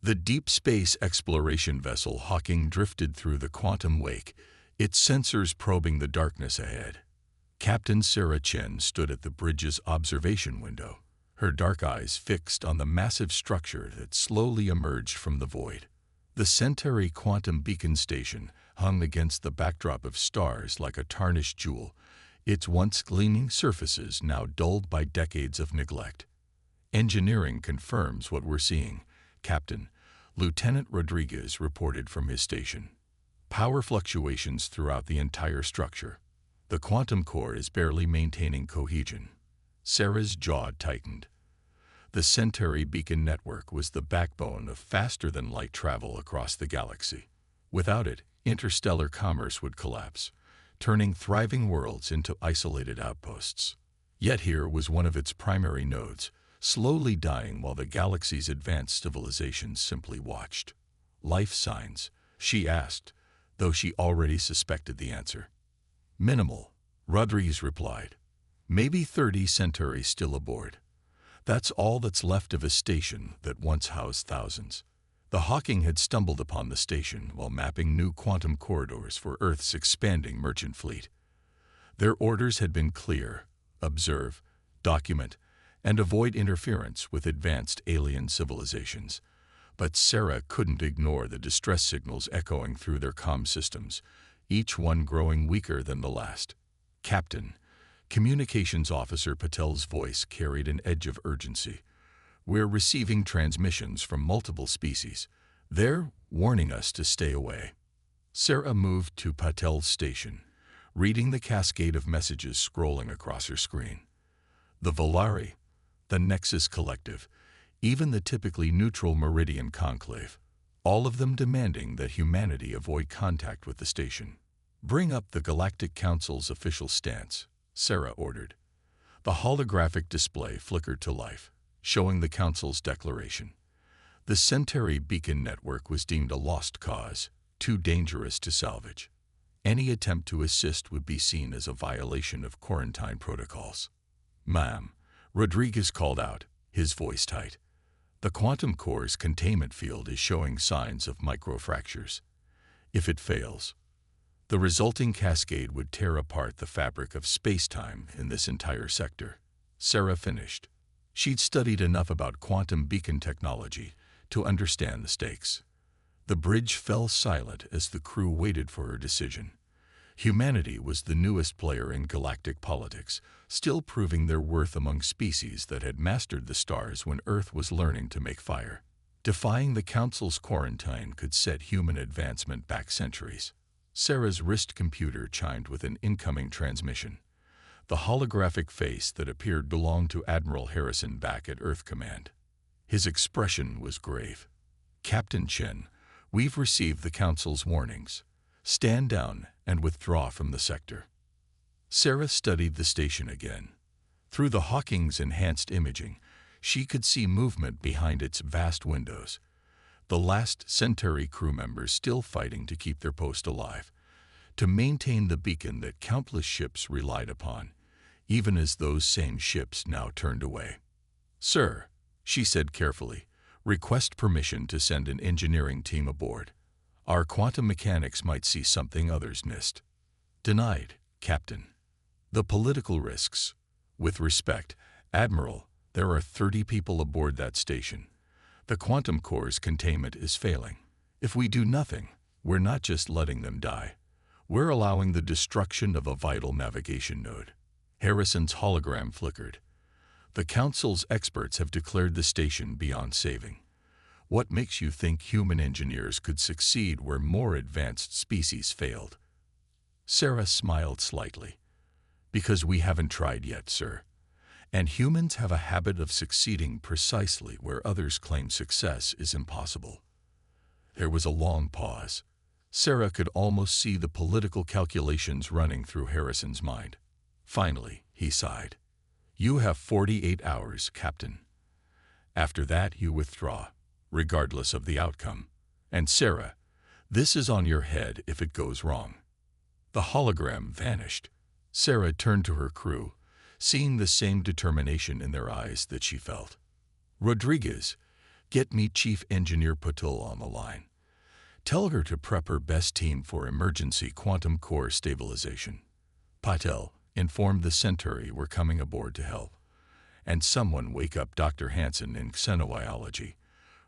The deep space exploration vessel Hawking drifted through the quantum wake, its sensors probing the darkness ahead. Captain Sarah Chen stood at the bridge's observation window, her dark eyes fixed on the massive structure that slowly emerged from the void. The Centauri Quantum Beacon Station hung against the backdrop of stars like a tarnished jewel, its once gleaming surfaces now dulled by decades of neglect. "Engineering confirms what we're seeing, Captain," Lieutenant Rodriguez reported from his station. "Power fluctuations throughout the entire structure. The quantum core is barely maintaining cohesion." Sarah's jaw tightened. The Centauri Beacon Network was the backbone of faster-than-light travel across the galaxy. Without it, interstellar commerce would collapse, turning thriving worlds into isolated outposts. Yet here was one of its primary nodes, slowly dying while the galaxy's advanced civilizations simply watched. "Life signs?" she asked, though she already suspected the answer. "Minimal," Rodriguez replied. "Maybe 30 Centauri still aboard. That's all that's left of a station that once housed thousands." The Hawking had stumbled upon the station while mapping new quantum corridors for Earth's expanding merchant fleet. Their orders had been clear: observe, document, and avoid interference with advanced alien civilizations. But Sarah couldn't ignore the distress signals echoing through their comm systems, each one growing weaker than the last. "Captain," Communications Officer Patel's voice carried an edge of urgency. "We're receiving transmissions from multiple species. They're warning us to stay away." Sarah moved to Patel's station, reading the cascade of messages scrolling across her screen. The Volari, the Nexus Collective, even the typically neutral Meridian Conclave, all of them demanding that humanity avoid contact with the station. "Bring up the Galactic Council's official stance," Sarah ordered. The holographic display flickered to life, showing the Council's declaration. The Centauri Beacon Network was deemed a lost cause, too dangerous to salvage. Any attempt to assist would be seen as a violation of quarantine protocols. "Ma'am," Rodriguez called out, his voice tight. "The quantum core's containment field is showing signs of microfractures. If it fails, the resulting cascade would tear apart the fabric of space-time in this entire sector." Sarah finished. She'd studied enough about quantum beacon technology to understand the stakes. The bridge fell silent as the crew waited for her decision. Humanity was the newest player in galactic politics, still proving their worth among species that had mastered the stars when Earth was learning to make fire. Defying the Council's quarantine could set human advancement back centuries. Sarah's wrist computer chimed with an incoming transmission. The holographic face that appeared belonged to Admiral Harrison back at Earth Command. His expression was grave. "Captain Chen, we've received the Council's warnings. Stand down and withdraw from the sector." Sarah studied the station again. Through the Hawking's enhanced imaging, she could see movement behind its vast windows. The last Centauri crew members still fighting to keep their post alive, to maintain the beacon that countless ships relied upon, even as those same ships now turned away. "Sir," she said carefully, "request permission to send an engineering team aboard. Our quantum mechanics might see something others missed." "Denied, Captain." "The political risks." "With respect, Admiral, there are 30 people aboard that station. The quantum core's containment is failing. If we do nothing, we're not just letting them die. We're allowing the destruction of a vital navigation node." Harrison's hologram flickered. "The Council's experts have declared the station beyond saving. What makes you think human engineers could succeed where more advanced species failed?" Sarah smiled slightly. "Because we haven't tried yet, sir. And humans have a habit of succeeding precisely where others claim success is impossible." There was a long pause. Sarah could almost see the political calculations running through Harrison's mind. Finally, he sighed. "You have 48 hours, Captain. After that, you withdraw, regardless of the outcome. And Sarah, this is on your head if it goes wrong." The hologram vanished. Sarah turned to her crew, seeing the same determination in their eyes that she felt. "Rodriguez, Get me Chief Engineer Patel on the line. Tell her to prep her best team for emergency quantum core stabilization. Patel informed the Centauri we're coming aboard to help. And someone wake up Dr. Hansen in xenobiology.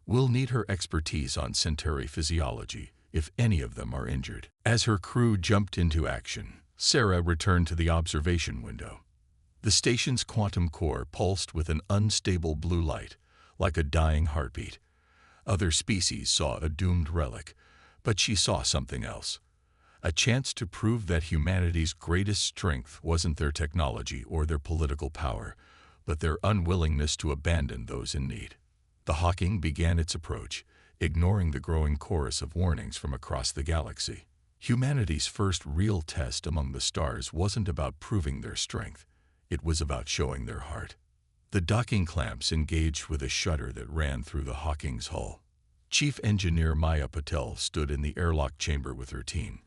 We'll need her expertise on Centauri physiology if any of them are injured. As her crew jumped into action, Sarah returned to the observation window. The station's quantum core pulsed with an unstable blue light, like a dying heartbeat. Other species saw a doomed relic, but she saw something else. A chance to prove that humanity's greatest strength wasn't their technology or their political power, but their unwillingness to abandon those in need. The Hawking began its approach, ignoring the growing chorus of warnings from across the galaxy. Humanity's first real test among the stars wasn't about proving their strength. It was about showing their heart. The docking clamps engaged with a shudder that ran through the Hawking's hull. Chief Engineer Maya Patel stood in the airlock chamber with her team,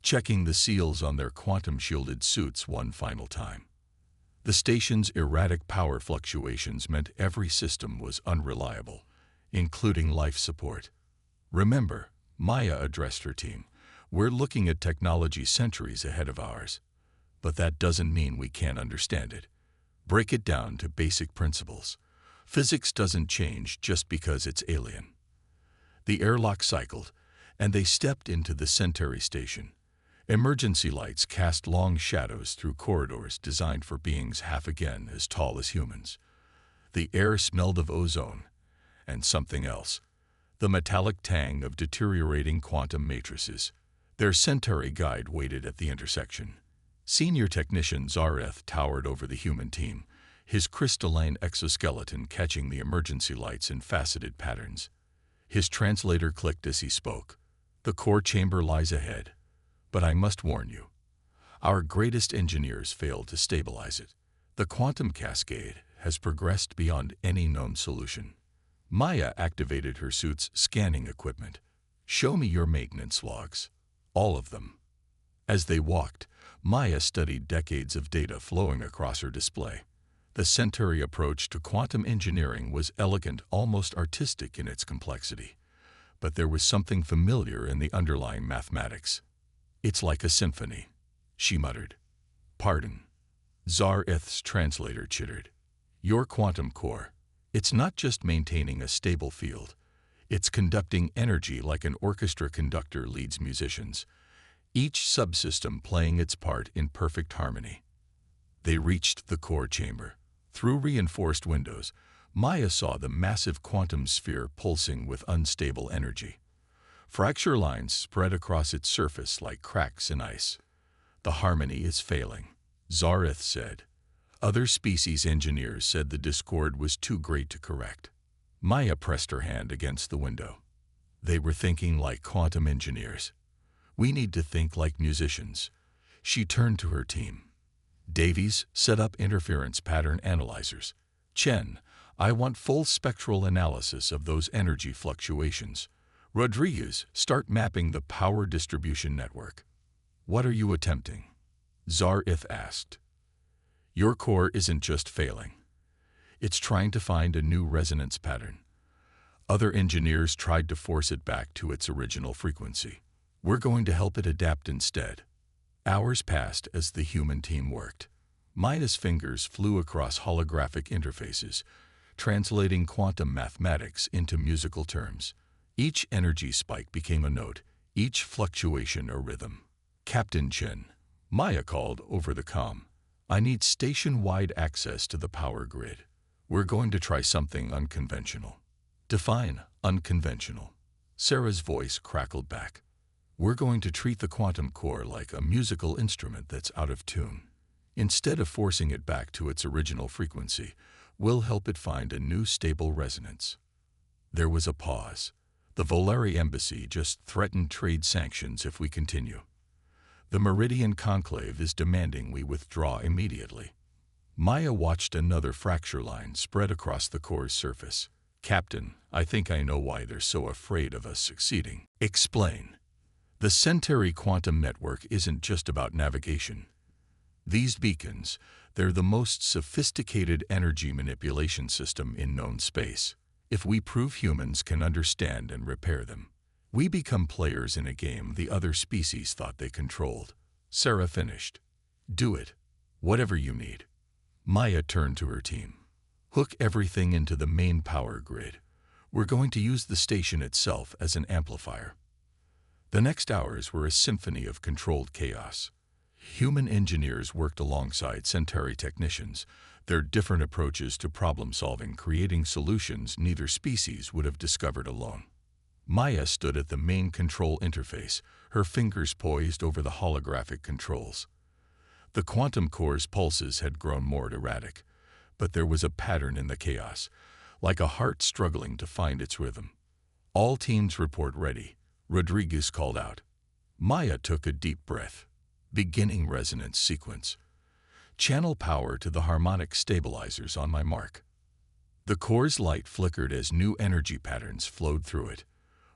checking the seals on their quantum-shielded suits one final time. The station's erratic power fluctuations meant every system was unreliable, including life support. Remember, Maya addressed her team, we're looking at technology centuries ahead of ours. But that doesn't mean we can't understand it. Break it down to basic principles. Physics doesn't change just because it's alien. The airlock cycled, and they stepped into the Centauri station. Emergency lights cast long shadows through corridors designed for beings half again as tall as humans. The air smelled of ozone, and something else, the metallic tang of deteriorating quantum matrices. Their Centauri guide waited at the intersection. Senior technician Zareth towered over the human team, his crystalline exoskeleton catching the emergency lights in faceted patterns. His translator clicked as he spoke. The core chamber lies ahead, but I must warn you. Our greatest engineers failed to stabilize it. The quantum cascade has progressed beyond any known solution. Maya activated her suit's scanning equipment. Show me your maintenance logs. All of them. As they walked, Maya studied decades of data flowing across her display. The Centauri approach to quantum engineering was elegant, almost artistic in its complexity. But there was something familiar in the underlying mathematics. It's like a symphony, she muttered. Pardon. Zareth's translator chittered. Your quantum core, it's not just maintaining a stable field. It's conducting energy like an orchestra conductor leads musicians, each subsystem playing its part in perfect harmony. They reached the core chamber. Through reinforced windows, Maya saw the massive quantum sphere pulsing with unstable energy. Fracture lines spread across its surface like cracks in ice. The harmony is failing, Zareth said. Other species engineers said the discord was too great to correct. Maya pressed her hand against the window. They were thinking like quantum engineers. We need to think like musicians. She turned to her team. Davies, set up interference pattern analyzers. Chen, I want full spectral analysis of those energy fluctuations. Rodriguez, start mapping the power distribution network. What are you attempting? Zareth asked. Your core isn't just failing. It's trying to find a new resonance pattern. Other engineers tried to force it back to its original frequency. We're going to help it adapt instead. Hours passed as the human team worked. Maya's fingers flew across holographic interfaces, translating quantum mathematics into musical terms. Each energy spike became a note, each fluctuation a rhythm. Captain Chen, Maya called over the comm. I need station-wide access to the power grid. We're going to try something unconventional. Define unconventional. Sarah's voice crackled back. We're going to treat the quantum core like a musical instrument that's out of tune. Instead of forcing it back to its original frequency, we'll help it find a new stable resonance. There was a pause. The Volari embassy just threatened trade sanctions if we continue. The Meridian Conclave is demanding we withdraw immediately. Maya watched another fracture line spread across the core's surface. Captain, I think I know why they're so afraid of us succeeding. Explain. The Centauri quantum network isn't just about navigation. These beacons, they're the most sophisticated energy manipulation system in known space. If we prove humans can understand and repair them, we become players in a game the other species thought they controlled. Sarah finished. Do it. Whatever you need. Maya turned to her team. Hook everything into the main power grid. We're going to use the station itself as an amplifier. The next hours were a symphony of controlled chaos. Human engineers worked alongside Centauri technicians, their different approaches to problem-solving creating solutions neither species would have discovered alone. Maya stood at the main control interface, her fingers poised over the holographic controls. The quantum core's pulses had grown more erratic, but there was a pattern in the chaos, like a heart struggling to find its rhythm. All teams report ready, Rodriguez called out. Maya took a deep breath. Beginning resonance sequence. Channel power to the harmonic stabilizers on my mark. The core's light flickered as new energy patterns flowed through it.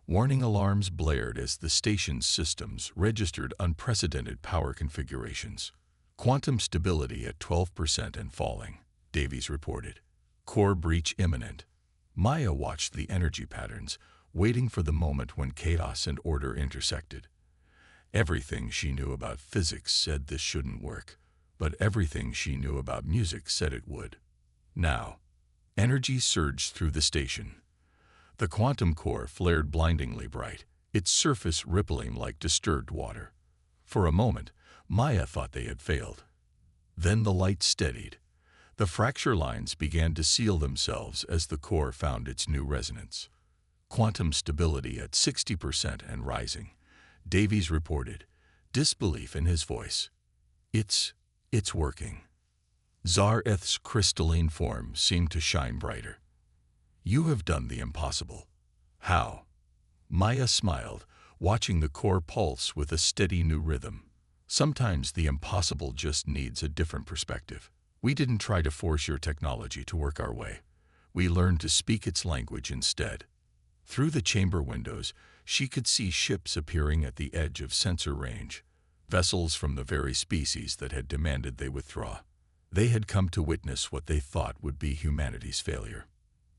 Warning alarms blared as the station's systems registered unprecedented power configurations. Quantum stability at 12% and falling, Davies reported. Core breach imminent. Maya watched the energy patterns, waiting for the moment when chaos and order intersected. Everything she knew about physics said this shouldn't work, but everything she knew about music said it would. Now, energy surged through the station. The quantum core flared blindingly bright, its surface rippling like disturbed water. For a moment, Maya thought they had failed. Then the light steadied. The fracture lines began to seal themselves as the core found its new resonance. Quantum stability at 60% and rising, Davies reported, disbelief in his voice. It's working. Zareth's crystalline form seemed to shine brighter. You have done the impossible. How? Maya smiled, watching the core pulse with a steady new rhythm. Sometimes the impossible just needs a different perspective. We didn't try to force your technology to work our way. We learned to speak its language instead. Through the chamber windows, she could see ships appearing at the edge of sensor range, vessels from the very species that had demanded they withdraw. They had come to witness what they thought would be humanity's failure.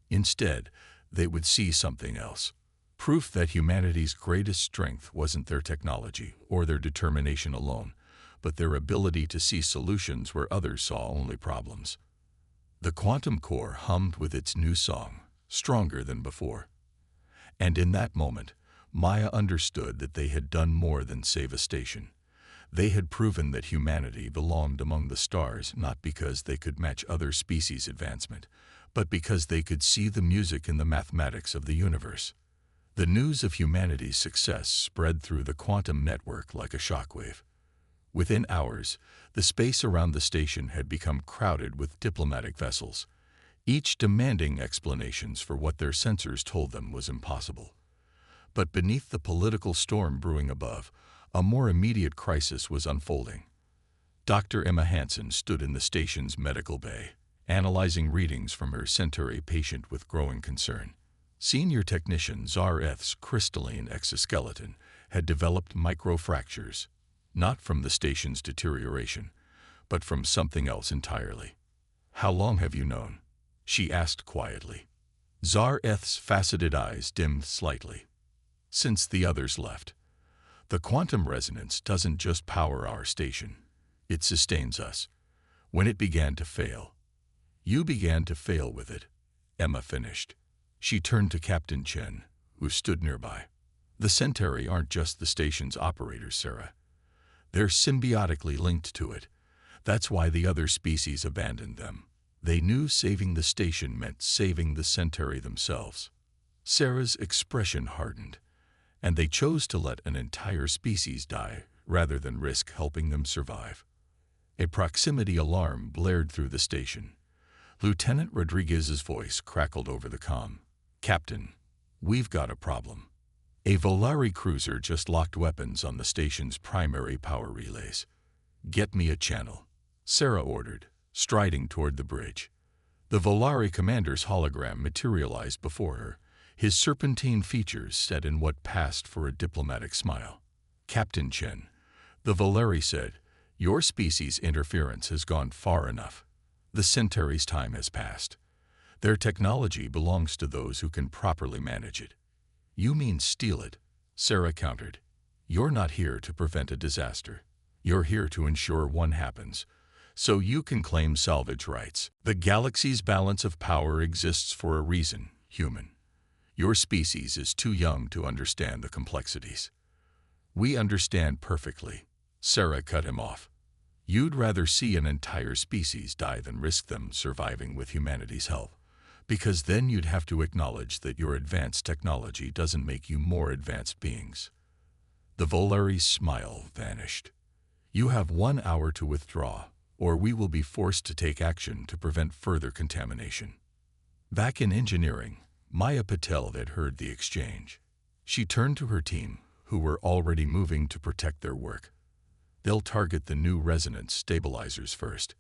Instead, they would see something else. Proof that humanity's greatest strength wasn't their technology or their determination alone, but their ability to see solutions where others saw only problems. The quantum core hummed with its new song, stronger than before. And in that moment, Maya understood that they had done more than save a station. They had proven that humanity belonged among the stars not because they could match other species' advancement, but because they could see the music in the mathematics of the universe. The news of humanity's success spread through the quantum network like a shockwave. Within hours, the space around the station had become crowded with diplomatic vessels, each demanding explanations for what their sensors told them was impossible. But beneath the political storm brewing above, a more immediate crisis was unfolding. Dr. Emma Hansen stood in the station's medical bay, analyzing readings from her Centauri patient with growing concern. Senior technician Zareth's crystalline exoskeleton had developed microfractures, not from the station's deterioration, but from something else entirely. How long have you known? She asked quietly. Zareth's faceted eyes dimmed slightly. Since the others left. The quantum resonance doesn't just power our station. It sustains us. When it began to fail, you began to fail with it, Emma finished. She turned to Captain Chen, who stood nearby. The Centauri aren't just the station's operators, Sarah. They're symbiotically linked to it. That's why the other species abandoned them. They knew saving the station meant saving the Centauri themselves. Sarah's expression hardened, and they chose to let an entire species die rather than risk helping them survive. A proximity alarm blared through the station. Lieutenant Rodriguez's voice crackled over the comm. Captain, we've got a problem. A Volari cruiser just locked weapons on the station's primary power relays. Get me a channel, Sarah ordered, striding toward the bridge. The Volari commander's hologram materialized before her, his serpentine features set in what passed for a diplomatic smile. Captain Chen, the Volari said, your species' interference has gone far enough. The Centauri's time has passed. Their technology belongs to those who can properly manage it. You mean steal it, Sarah countered. You're not here to prevent a disaster. You're here to ensure one happens, so you can claim salvage rights. The galaxy's balance of power exists for a reason, human. Your species is too young to understand the complexities. We understand perfectly, Sarah cut him off. You'd rather see an entire species die than risk them surviving with humanity's help, because then you'd have to acknowledge that your advanced technology doesn't make you more advanced beings. The Volari's smile vanished. You have 1 hour to withdraw, or we will be forced to take action to prevent further contamination. Back in engineering, Maya Patel had heard the exchange. She turned to her team, who were already moving to protect their work. They'll target the new resonance stabilizers first.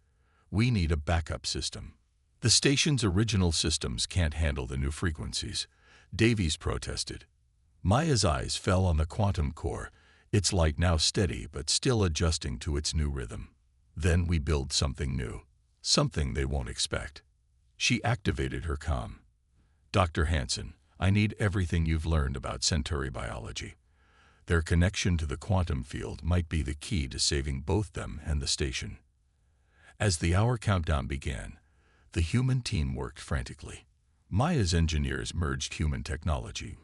We need a backup system. The station's original systems can't handle the new frequencies, Davies protested. Maya's eyes fell on the quantum core, its light now steady but still adjusting to its new rhythm. Then we build something new, something they won't expect. She activated her comm. Dr. Hansen, I need everything you've learned about Centauri biology. Their connection to the quantum field might be the key to saving both them and the station. As the hour countdown began, the human team worked frantically. Maya's engineers merged human technology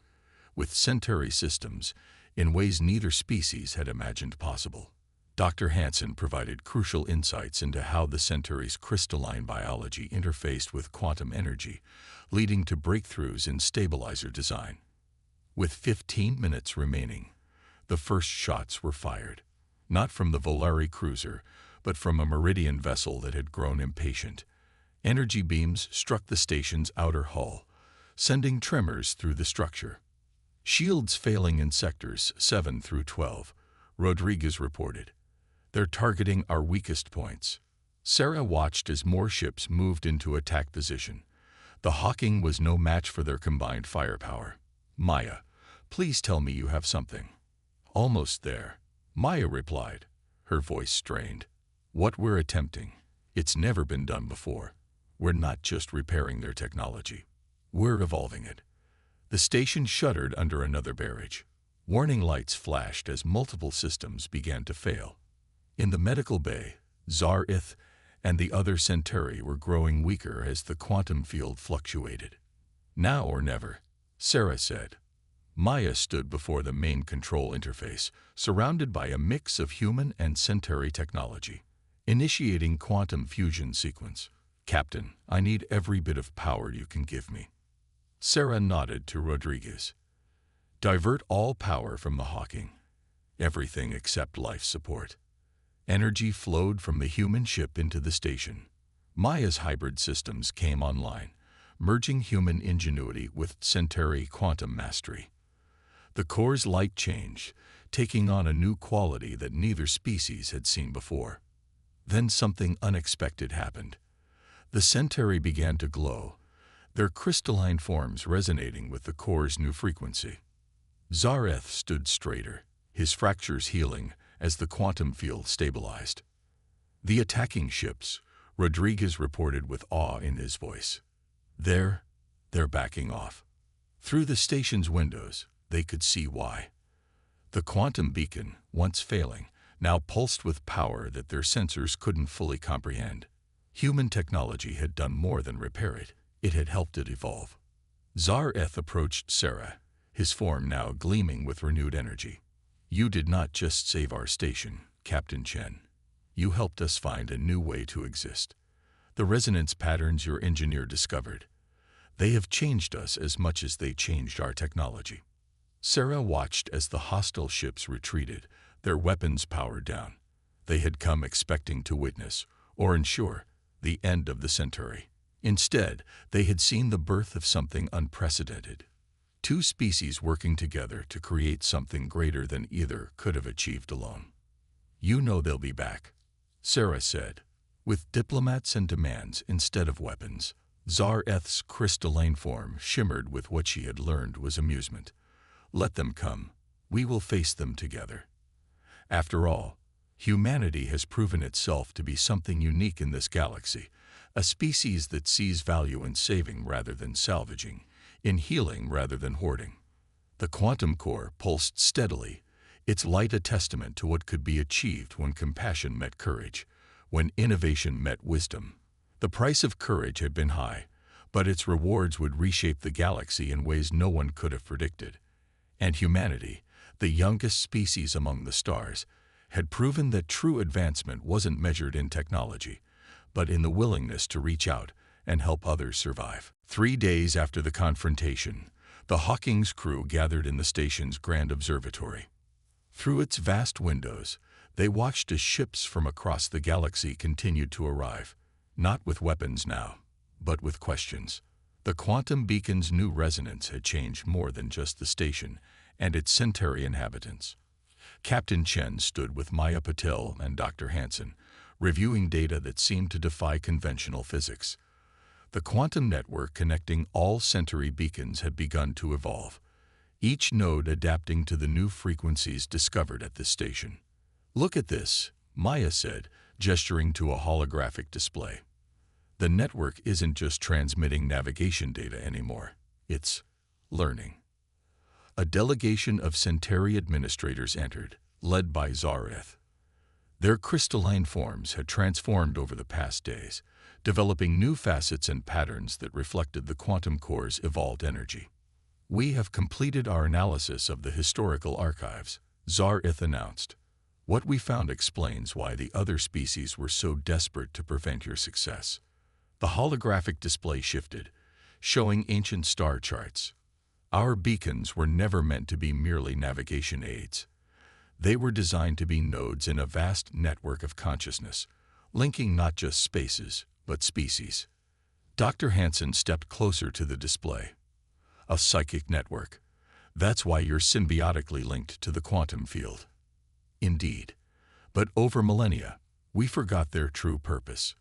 with Centauri systems in ways neither species had imagined possible. Dr. Hansen provided crucial insights into how the Centauri's crystalline biology interfaced with quantum energy, leading to breakthroughs in stabilizer design. With 15 minutes remaining, the first shots were fired, not from the Volari cruiser, but from a Meridian vessel that had grown impatient. Energy beams struck the station's outer hull, sending tremors through the structure. Shields failing in sectors 7 through 12, Rodriguez reported. They're targeting our weakest points. Sarah watched as more ships moved into attack position. The Hawking was no match for their combined firepower. Maya, please tell me you have something. Almost there, Maya replied, her voice strained. What we're attempting, it's never been done before. We're not just repairing their technology. We're evolving it. The station shuddered under another barrage. Warning lights flashed as multiple systems began to fail. In the medical bay, Zar-Ith and the other Centauri were growing weaker as the quantum field fluctuated. Now or never, Sarah said. Maya stood before the main control interface, surrounded by a mix of human and Centauri technology. Initiating quantum fusion sequence. Captain, I need every bit of power you can give me. Sarah nodded to Rodriguez. Divert all power from the Hawking. Everything except life support. Energy flowed from the human ship into the station. Maya's hybrid systems came online, merging human ingenuity with Centauri quantum mastery. The core's light changed, taking on a new quality that neither species had seen before. Then something unexpected happened. The Centauri began to glow, their crystalline forms resonating with the core's new frequency. Zar-Ith stood straighter, his fractures healing as the quantum field stabilized. The attacking ships, Rodriguez reported with awe in his voice. They're backing off. Through the station's windows, they could see why. The quantum beacon, once failing, now pulsed with power that their sensors couldn't fully comprehend. Human technology had done more than repair it. It had helped it evolve. Zar-Ith approached Sarah, his form now gleaming with renewed energy. You did not just save our station, Captain Chen. You helped us find a new way to exist. The resonance patterns your engineer discovered, they have changed us as much as they changed our technology. Sarah watched as the hostile ships retreated, their weapons powered down. They had come expecting to witness, or ensure, the end of the Centauri. Instead, they had seen the birth of something unprecedented. Two species working together to create something greater than either could have achieved alone. You know they'll be back, Sarah said. With diplomats and demands instead of weapons, Zar-Ith's crystalline form shimmered with what she had learned was amusement. Let them come. We will face them together. After all, humanity has proven itself to be something unique in this galaxy, a species that sees value in saving rather than salvaging, in healing rather than hoarding. The quantum core pulsed steadily, its light a testament to what could be achieved when compassion met courage, when innovation met wisdom. The price of courage had been high, but its rewards would reshape the galaxy in ways no one could have predicted. And humanity, the youngest species among the stars, had proven that true advancement wasn't measured in technology, but in the willingness to reach out and help others survive. 3 days after the confrontation, the Hawking's crew gathered in the station's grand observatory. Through its vast windows, they watched as ships from across the galaxy continued to arrive, not with weapons now, but with questions. The quantum beacon's new resonance had changed more than just the station and its Centauri inhabitants. Captain Chen stood with Maya Patel and Dr. Hansen, reviewing data that seemed to defy conventional physics. The quantum network connecting all Centauri beacons had begun to evolve, each node adapting to the new frequencies discovered at this station. "Look at this," Maya said, gesturing to a holographic display. "The network isn't just transmitting navigation data anymore. It's learning." A delegation of Centauri administrators entered, led by Zareth. Their crystalline forms had transformed over the past days, developing new facets and patterns that reflected the quantum core's evolved energy. "We have completed our analysis of the historical archives," Zareth announced. "What we found explains why the other species were so desperate to prevent your success." The holographic display shifted, showing ancient star charts. "Our beacons were never meant to be merely navigation aids. They were designed to be nodes in a vast network of consciousness, linking not just spaces, but species." Dr. Hansen stepped closer to the display. "A psychic network. That's why you're symbiotically linked to the quantum field." "Indeed. But over millennia, we forgot their true purpose.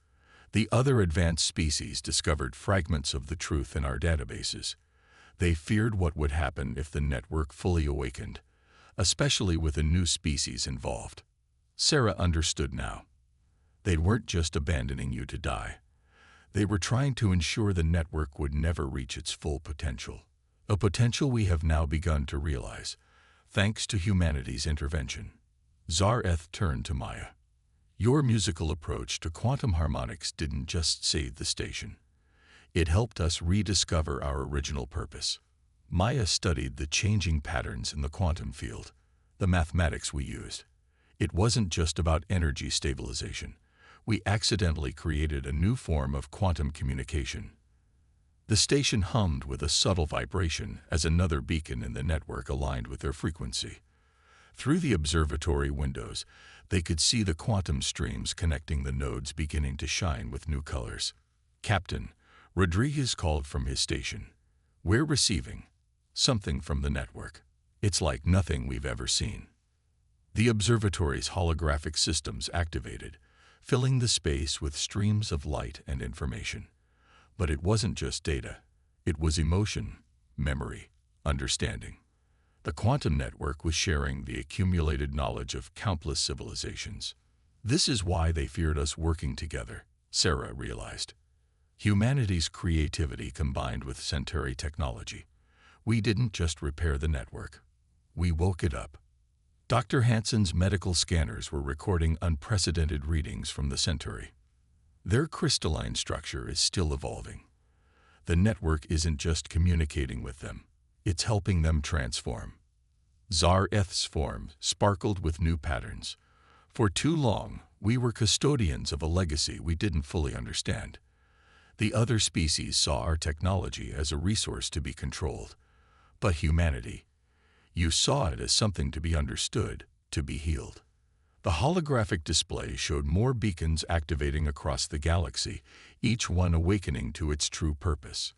The other advanced species discovered fragments of the truth in our databases. They feared what would happen if the network fully awakened, especially with a new species involved." Sarah understood now. They weren't just abandoning you to die. They were trying to ensure the network would never reach its full potential, a potential we have now begun to realize, thanks to humanity's intervention. Zareth turned to Maya. "Your musical approach to quantum harmonics didn't just save the station. It helped us rediscover our original purpose." Maya studied the changing patterns in the quantum field, the mathematics we used. It wasn't just about energy stabilization. We accidentally created a new form of quantum communication. The station hummed with a subtle vibration as another beacon in the network aligned with their frequency. Through the observatory windows, they could see the quantum streams connecting the nodes beginning to shine with new colors. "Captain," Rodriguez called from his station, "we're receiving something from the network. It's like nothing we've ever seen." The observatory's holographic systems activated, filling the space with streams of light and information. But it wasn't just data. It was emotion, memory, understanding. The quantum network was sharing the accumulated knowledge of countless civilizations. "This is why they feared us working together," Sarah realized. Humanity's creativity combined with Centauri technology. We didn't just repair the network. We woke it up. Dr. Hansen's medical scanners were recording unprecedented readings from the Centauri. Their crystalline structure is still evolving. The network isn't just communicating with them. It's helping them transform. Zareth's form sparkled with new patterns. "For too long, we were custodians of a legacy we didn't fully understand. The other species saw our technology as a resource to be controlled. But humanity, you saw it as something to be understood, to be healed." The holographic display showed more beacons activating across the galaxy, each one awakening to its true purpose.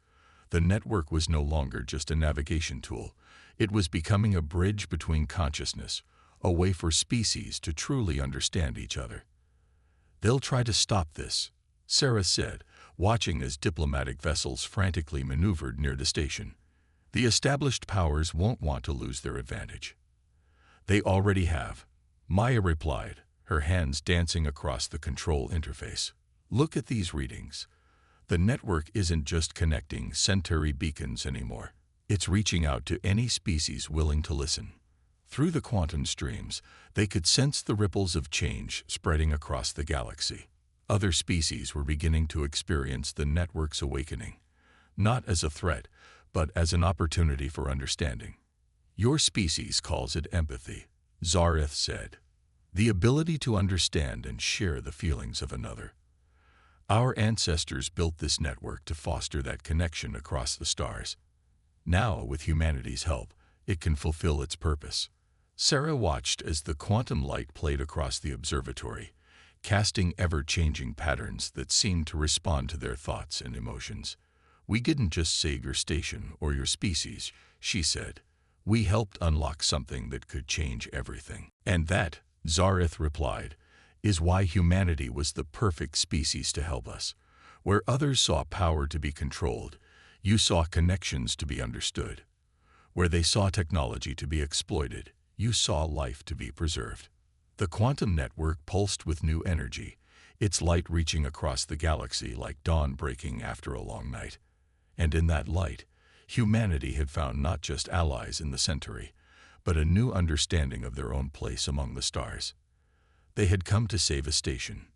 The network was no longer just a navigation tool. It was becoming a bridge between consciousness, a way for species to truly understand each other. "They'll try to stop this," Sarah said, watching as diplomatic vessels frantically maneuvered near the station. "The established powers won't want to lose their advantage." "They already have," Maya replied, her hands dancing across the control interface. "Look at these readings. The network isn't just connecting Centauri beacons anymore. It's reaching out to any species willing to listen. Through the quantum streams, they could sense the ripples of change spreading across the galaxy. Other species were beginning to experience the network's awakening, not as a threat, but as an opportunity for understanding. Your species calls it empathy, Zareth said. The ability to understand and share the feelings of another. Our ancestors built this network to foster that connection across the stars. Now, with humanity's help, it can fulfill its purpose. Sarah watched as the quantum light played across the observatory, casting ever-changing patterns that seemed to respond to their thoughts and emotions. "We didn't just save your station or your species," she said. "We helped unlock something that could change everything." "And that," Zareth replied, "is why humanity was the perfect species to help us. Where others saw power to be controlled, you saw connections to be understood. Where they saw technology to be exploited, you saw life to be preserved." The quantum network pulsed with new energy, its light reaching across the galaxy like dawn breaking after a long night. And in that light, humanity had found not just allies in the Centauri, but a new understanding of their own place among the stars. They had come to save a station.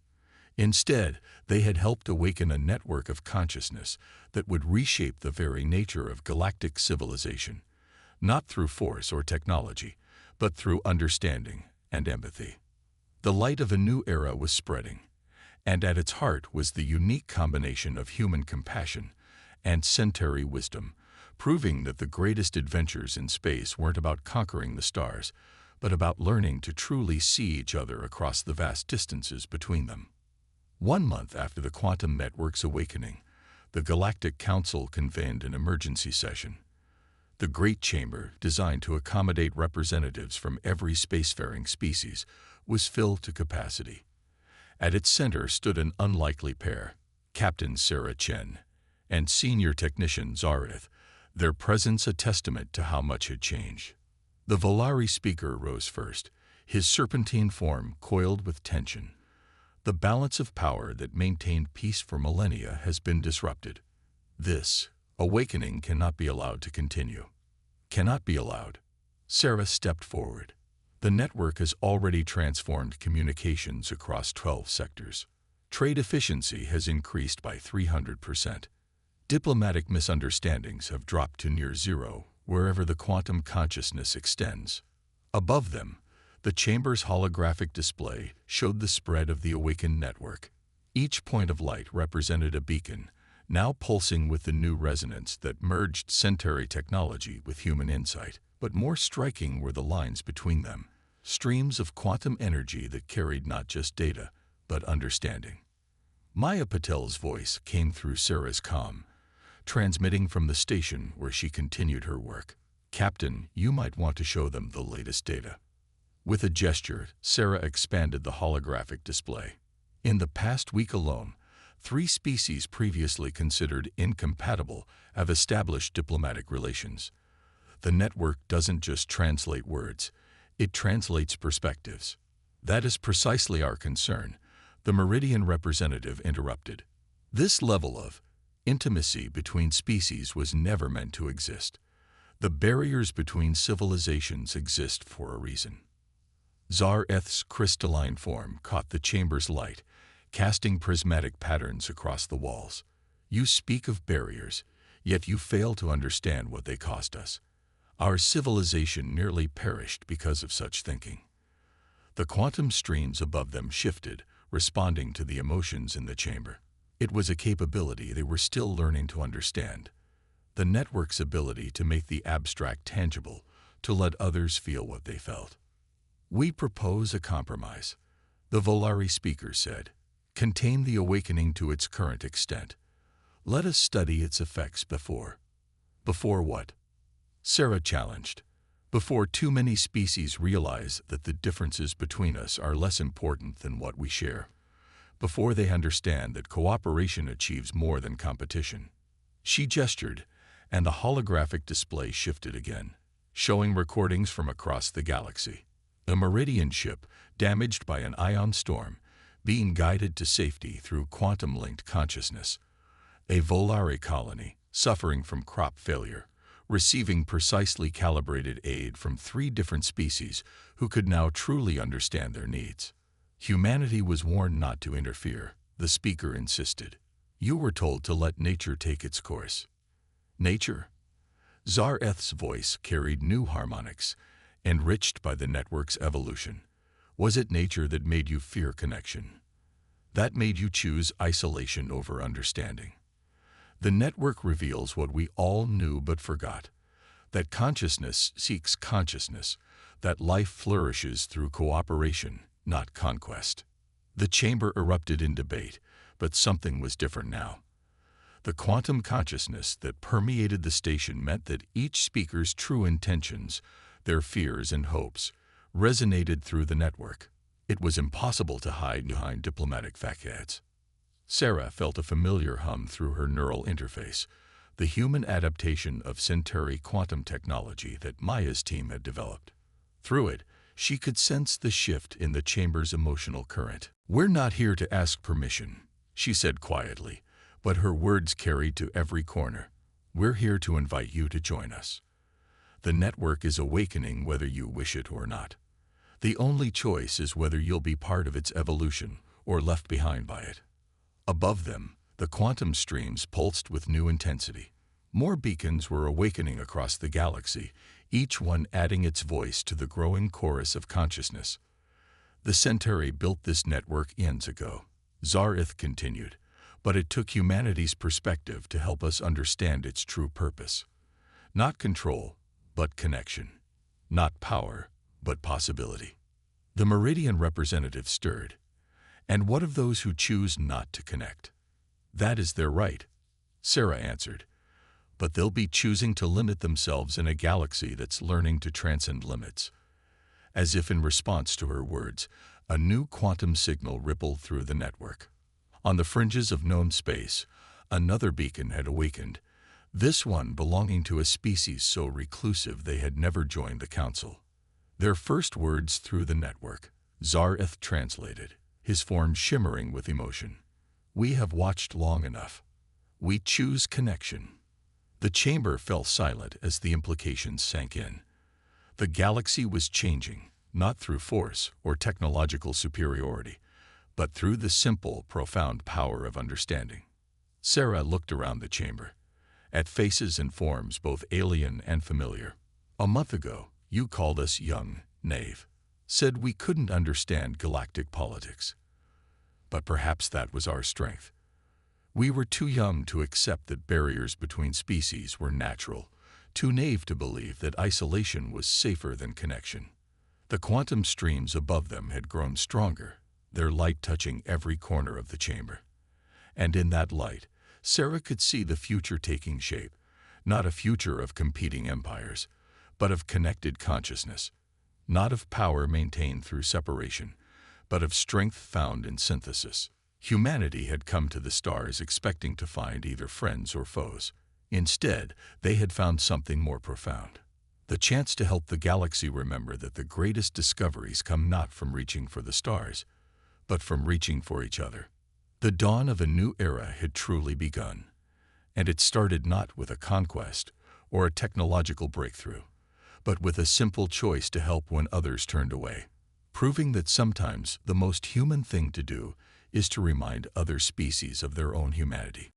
Instead, they had helped awaken a network of consciousness that would reshape the very nature of galactic civilization, not through force or technology, but through understanding and empathy. The light of a new era was spreading, and at its heart was the unique combination of human compassion and Centauri wisdom, proving that the greatest adventures in space weren't about conquering the stars, but about learning to truly see each other across the vast distances between them. 1 month after the quantum network's awakening, the Galactic Council convened an emergency session. The Great Chamber, designed to accommodate representatives from every spacefaring species, was filled to capacity. At its center stood an unlikely pair, Captain Sarah Chen and Senior Technician Zareth, their presence a testament to how much had changed. The Volari speaker rose first, his serpentine form coiled with tension. "The balance of power that maintained peace for millennia has been disrupted. This awakening cannot be allowed to continue." "Cannot be allowed." Sarah stepped forward. "The network has already transformed communications across 12 sectors. Trade efficiency has increased by 300%. Diplomatic misunderstandings have dropped to near zero wherever the quantum consciousness extends." Above them, the chamber's holographic display showed the spread of the awakened network. Each point of light represented a beacon, now pulsing with the new resonance that merged Centauri technology with human insight. But more striking were the lines between them, streams of quantum energy that carried not just data, but understanding. Maya Patel's voice came through Sarah's comm, transmitting from the station where she continued her work. "Captain, you might want to show them the latest data." With a gesture, Sarah expanded the holographic display. In the past week alone, 3 species previously considered incompatible have established diplomatic relations. The network doesn't just translate words, it translates perspectives. "That is precisely our concern," the Meridian representative interrupted. "This level of intimacy between species was never meant to exist. The barriers between civilizations exist for a reason." Zareth's crystalline form caught the chamber's light, casting prismatic patterns across the walls. "You speak of barriers, yet you fail to understand what they cost us. Our civilization nearly perished because of such thinking." The quantum streams above them shifted, responding to the emotions in the chamber. It was a capability they were still learning to understand. The network's ability to make the abstract tangible, to let others feel what they felt. "We propose a compromise," the Volari speaker said. "Contain the awakening to its current extent. Let us study its effects before." "Before what?" Sarah challenged. "Before too many species realize that the differences between us are less important than what we share. Before they understand that cooperation achieves more than competition." She gestured, and the holographic display shifted again, showing recordings from across the galaxy. A Meridian ship, damaged by an ion storm, being guided to safety through quantum-linked consciousness. A Volare colony, suffering from crop failure, receiving precisely calibrated aid from 3 different species who could now truly understand their needs. Humanity was warned not to interfere, the speaker insisted. You were told to let nature take its course. Nature? Zareth's voice carried new harmonics, enriched by the network's evolution. Was it nature that made you fear connection? That made you choose isolation over understanding? The network reveals what we all knew but forgot, that consciousness seeks consciousness, that life flourishes through cooperation, not conquest. The chamber erupted in debate, but something was different now. The quantum consciousness that permeated the station meant that each speaker's true intentions, their fears and hopes, resonated through the network. It was impossible to hide behind diplomatic facades. Sarah felt a familiar hum through her neural interface, the human adaptation of Centauri quantum technology that Maya's team had developed. Through it, she could sense the shift in the chamber's emotional current. "We're not here to ask permission," she said quietly, but her words carried to every corner. "We're here to invite you to join us. The network is awakening whether you wish it or not. The only choice is whether you'll be part of its evolution or left behind by it." Above them, the quantum streams pulsed with new intensity. More beacons were awakening across the galaxy, each one adding its voice to the growing chorus of consciousness. "The Centauri built this network eons ago," Zareth continued, "but it took humanity's perspective to help us understand its true purpose. Not control, but connection. Not power, but possibility." The Meridian representative stirred. "And what of those who choose not to connect?" "That is their right," Sarah answered. "But they'll be choosing to limit themselves in a galaxy that's learning to transcend limits." As if in response to her words, a new quantum signal rippled through the network. On the fringes of known space, another beacon had awakened, this one belonging to a species so reclusive they had never joined the council. Their first words through the network, Zareth translated, his form shimmering with emotion. "We have watched long enough. We choose connection." The chamber fell silent as the implications sank in. The galaxy was changing, not through force or technological superiority, but through the simple, profound power of understanding. Sarah looked around the chamber, at faces and forms both alien and familiar. "A month ago, you called us young, naive, said we couldn't understand galactic politics. But perhaps that was our strength. We were too young to accept that barriers between species were natural, too naive to believe that isolation was safer than connection." The quantum streams above them had grown stronger, their light touching every corner of the chamber. And in that light, Sarah could see the future taking shape, not a future of competing empires, but of connected consciousness, not of power maintained through separation, but of strength found in synthesis. Humanity had come to the stars expecting to find either friends or foes. Instead, they had found something more profound. The chance to help the galaxy remember that the greatest discoveries come not from reaching for the stars, but from reaching for each other. The dawn of a new era had truly begun, and it started not with a conquest or a technological breakthrough, but with a simple choice to help when others turned away, proving that sometimes the most human thing to do is to remind other species of their own humanity.